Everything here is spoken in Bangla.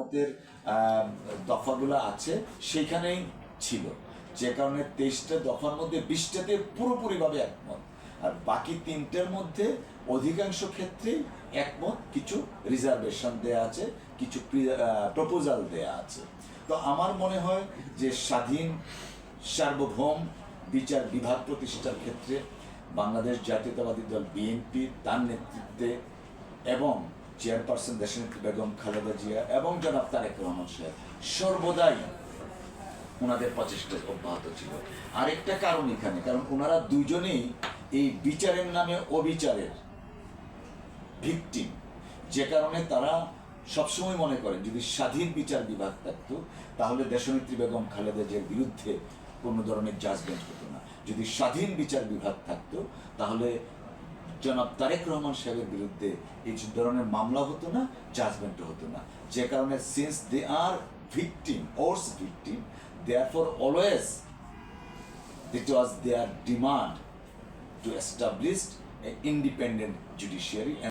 মতের দফাগুলো আছে সেখানেই ছিল, যে কারণে 23টা দফার মধ্যে 20টাতে পুরোপুরিভাবে একমত, আর বাকি 3টার মধ্যে অধিকাংশ ক্ষেত্রেই একমত, কিছু রিজার্ভেশন দেয়া আছে, কিছু প্রপোজাল দেয়া আছে। তো আমার মনে হয় যে স্বাধীন সার্বভৌম বিচার বিভাগ প্রতিষ্ঠার ক্ষেত্রে বাংলাদেশ জাতীয়তাবাদী দল বিএনপি তার নেতৃত্বে এবং চেয়ারপারসন দেশনেত্রী বেগম খালেদা জিয়া এবং জনাব তারেক রহমান সাহেব সর্বদাই ওনাদের প্রচেষ্টা অব্যাহত ছিল। আরেকটা কারণ এখানে, কারণ ওনারা দুজনেই এই বিচারের নামে অবিচারের ভিকটিম, যে কারণে তারা সবসময় মনে করেন যদি স্বাধীন বিচার বিভাগ থাকতো তাহলে দেশনেত্রী বেগম খালেদা জিয়ার বিরুদ্ধে কোনো ধরনের জাজমেন্ট হতো না। যদি স্বাধীন বিচার বিভাগ থাকতো তাহলে জনাব তারেক রহমান সাহেবের বিরুদ্ধে এই ধরনের মামলা হতো না, জাজমেন্টও হতো না। যে কারণে since they are victim ours victim, therefore always it was their demand to establish an independent judiciary